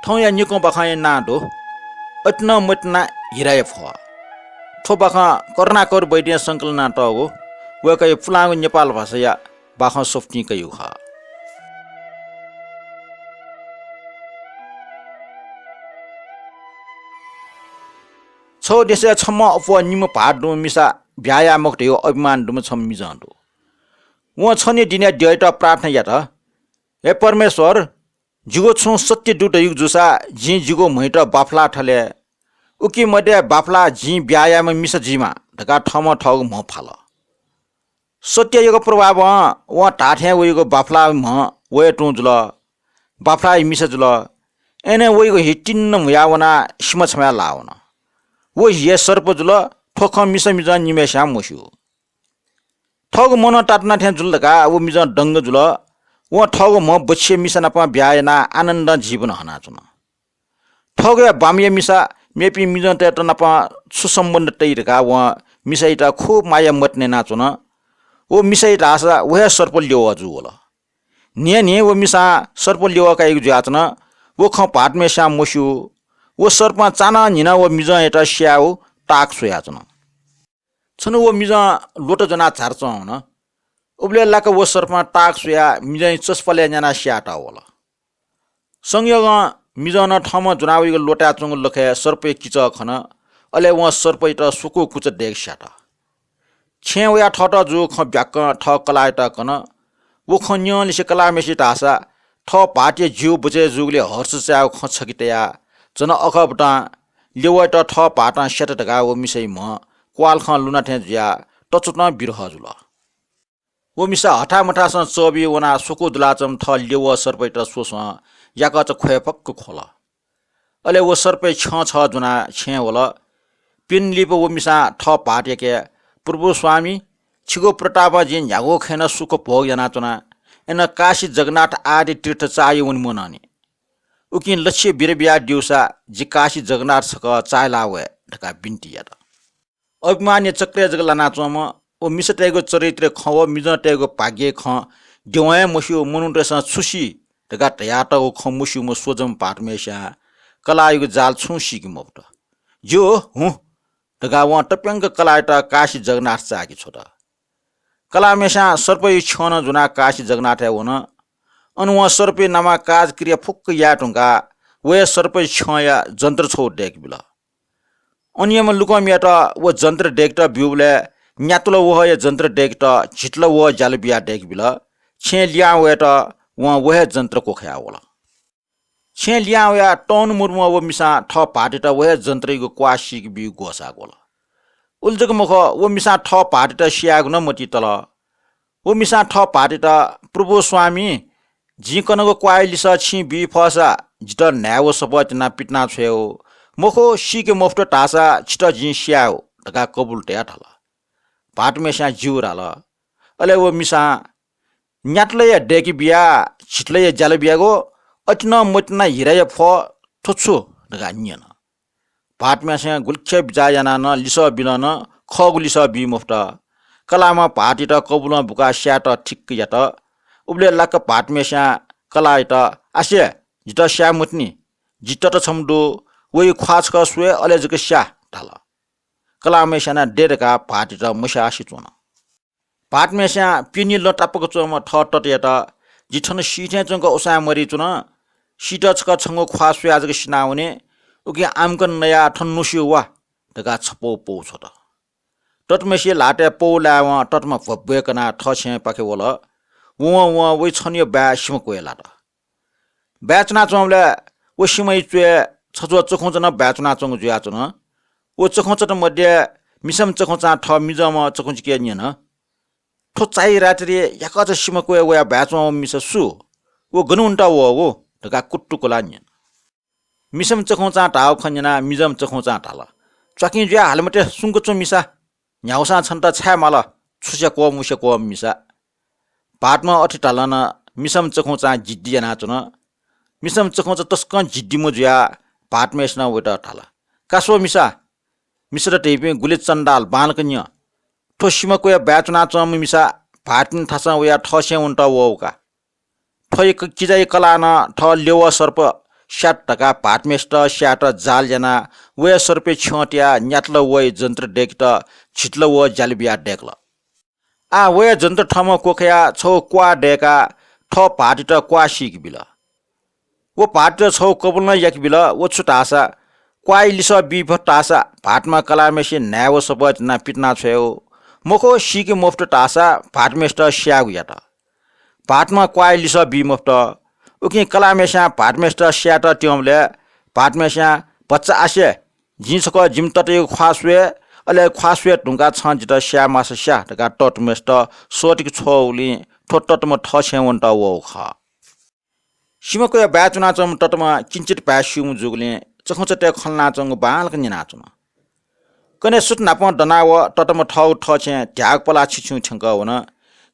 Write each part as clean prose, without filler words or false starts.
थौया निको बखाय नाडो अटना मटना हिराय फ थो बखा करना कर बैदिया संकलन टगो वकै फुलाङ नेपाल भाषा बाखा सोफ्टी कयु खा छौ देशे छम अप निम भाडो मिसा भ्याया मक्टे अभिमान दुम छम मिजान्डो व छने दिने ड्याटा प्रार्थना या त हे परमेश्वर जिगो छु सत्य दुट युग जुसा जी जिगो मैट बाफला ठले उकी मध्ये बाफला जी व्यायाम मिस जीमा ढका ठम ठग म फाल सत्य युग प्रभाव व टाठ्या वयको बाफला म वय टुजुल बाफला मिस जुल एने वयको हिटिन्न मुयावना सिम छम्या लावन वो ये सर्प जुल ठोख मिस मिजा निमेशा मोसु ठग मन टाट्ना ठ्या जुल ढका वो मिजा डंग जुल व ठग म बच्चे मिसना प व्यायना आनन्द जीवन हना चुन ठग बामिया मिसा मेपी मिजन त नप सुसम्बन्ध तैरका व मिसाइटा खूब माया मट्ने नाचुन वो मिसाइ रासा वह सर्प ल्यो अजु होला ने ने वो मिसा सर्प ल्यो का एक जाचन वो ख पाट में श्याम मोसु वो सर्प चाना निना वो मिजा एटा श्याउ टाक सोयाचन छन वो मिजा लोट जना चार्च हुन उबले लाका वो सर्प टाक सोया मिजा चस्पले जना श्याटा होला संयोग मिजन ठम जुनावीको लोटा चुङ लखे सर्पे किच खन अले व सर्पै त सुको कुच देख स्याटा छे वया ठट जु ख ब्याक ठ कलायटा कन वो ख न्यन से कला मेसी तासा ठ पाटे जिउ बुचे जुगले हर्ष चाउ ख छकितया जन अखबटा लेवट ठ पाटा सेट टका वो मिसै म क्वाल ख लुना थे ज्या टचुटना बिरह जुल वो मिसा हठा मठा स चबी वना सुको दुलाचम थ लेव सर्पै त सोस याका च खोय पक्क खोला अले वो सर्पे छ जुना छे होला पिन लिप वो मिसा ठ पाटे के प्रभु स्वामी छिगो प्रताप जिन यागो खेन सुख भोग जना चुना एन काशी जगन्नाथ आदि तीर्थ चाय उन मुनानी उकिन लक्ष्य बिरबिया दिउसा जि काशी जगन्नाथ सक चाय लावे ढका बिन्ती या अभिमान्य चक्र जगलाना चम ओ मिसटेगो चरित्र खव मिजटेगो भाग्य ख देवय मसु मुनुटस छुसी ढका तयाटा ओ ख मुसु म सोजम पाटमेशा कलायुग जाल छुसी कि मोप्ट जो हु ढका व टप्यंग कलायटा काशी जगन्नाथ चाकी छोटा कलामेशा सर्पै छन जुना काशी जगन्नाथ हुन अनु सर्पे नामा काज क्रिया फुक्क या टुंगा वे सर्पै छया जन्त्र छौ डेक बिला अनियम लुकमियाटा वो जन्त्र डेकटा बिउले न्यातुलो वो ये जन्त्र डेकटा छिटलो वो जालबिया डेक बिला छे लिया वेटा वह जन्त्र को खया होला छे लिया या टन मुर्मु वो मिसा ठ पाटेटा वह जन्त्र को क्वासी कि बिउ गोसा गोला उल्जक मुख वो मिसा ठ पाटेटा सियाग न मति तल वो मिसा ठ पाटेटा प्रभु स्वामी जी कनको क्वाइलिस छि बि फसा जित न्याव सबत ना पिटना छ्यो मुखो सिके मोफ्ट टासा छिट जी स्याउ ढका कबुल टेया ठला पाटमेसा जिउराला अले वो मिसा न्याटले डेकी बिया छिटले जाले बियागो अटना मटना हिराय फ थुछु ढका नियन पाटमेसा गुल्छे बिजायाना न लिस बिलन खगुलिस बि मोफ्ट कलामा पाटिट कबुल बुका स्याट ठिक यात उबले लाक पाटमेसा कलाइत आसे जित स्या मुटनी जित त छमडो वही ख्वाच का सुए अले जक स्या ढाला कलामेसा डेडका पाटिट मुसासी चुन पाटमेसा पिनी लटापक चोम ठट यात जिठन सिठे चंग ओसा मरि चुन सिटचक छंगो ख्वासु आजक सिनाउने उके आमकन नया ठन्नुसी वा ढका छपो पौ छोट टटमेसी लाटे पौ लाव टटमा भब्यकना ठछे पाके वला व वइ छनियो बा सिम कोयला त ब्याचना चोमले ओ सिमै चुए छजो चखौचना ब्याचना चंग जुया चुन ओ चखौचट मध्ये मिसम चखौचा ठ मिजम चखौच के निन ठो चाइ रात्रि याका सिम कोय व ब्याचमा मिस सु ओ गनुन्टा वो ढका कुट्टु कोला निन मिसम चखौचा टाव खन्जना मिजम चखौचा टाला चकिन जुया हालमटे सुंको चो मिसा न्याउसा छन्त छ्या माला छुसे को मुसे को मिसा पाटमा अठि टालन मिसम चखौचा जिद्दी नाचुन मिसम चखौचा तस्कन जिद्दी मो जुया पाटमेसना वेटा टाला कासो मिसा मिसर टेपे गुले चण्डाल बालकन्य ठो सिम कोया ब्याचना चम मिसा पाटन थासा वया ठसे उन्टा वौका ठय किजाइ कलाना ठ लेव सर्प 60% भाटमेस्ट स्याट जाल जना वे सर्पे छ्यट्या न्याट्ल वे जन्त्र डेक्ट छिट्ल व जालबिया डेक्ल आ वे जन्त्र ठम कोखया छौ क्वा डेका ठ भाटिट क्वा सिक बिल वो भाटिट छौ कबुल्न यक बिल वो छुटासा क्वाइ लिस बि भटासा भाटमा कलामेसी न्याव सपत ना पिटना छयो मोखो सिक मोफ्ट टासा भाटमेस्ट स्यागु यात भाटमा क्वाइ लिस बि मोफ्ट उकि कलामेसा भाटमेस्ट स्याट ट्यमले भाटमेसा बच्चा आसे जिसको जिम तटे ख्वासवे अले ख्वासवे ढुंगा छ जित स्या मास स्या टका टटमेस्ट सोटिक छोउली ठोटटम ठछेवन्ट वो ख सिमको या बाचुना चम टटमा किंचित पास्युम जुगले चखचटे खलना चंग बालक निनाचुन कने सुत नाप दनाव टटम ठौ ठछे ट्याग पला छिछु ठंक वन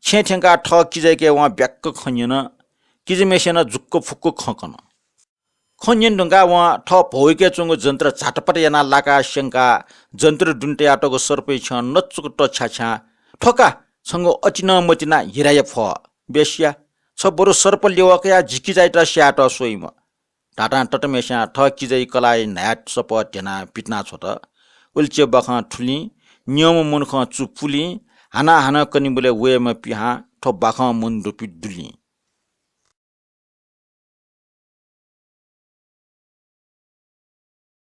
छे ठंका ठ किजेके व ब्याक्क खन्यन किजमेसेन जुक्क फुक्क खकन खन्यन ढुंगा व ठ भोइके चंग जन्त्र झाटपट याना लाका शंका जन्त्र दुन्टे आटोको सर्पै छ नचुक टछाछा ठोका संग अचिन मचिना हिराय फ बेसिया छ बरु सर्प लेवकया झिकी जाइत स्याट सोइम टाटा टटमेसा ठ किजै कलाइ नाट सप टेना पिटना छोट उल्चे बख ठुली नियम मुनख चुपुली हाना हाना कनिबले वेम पिहा ठ बाख मुन रुपि दुली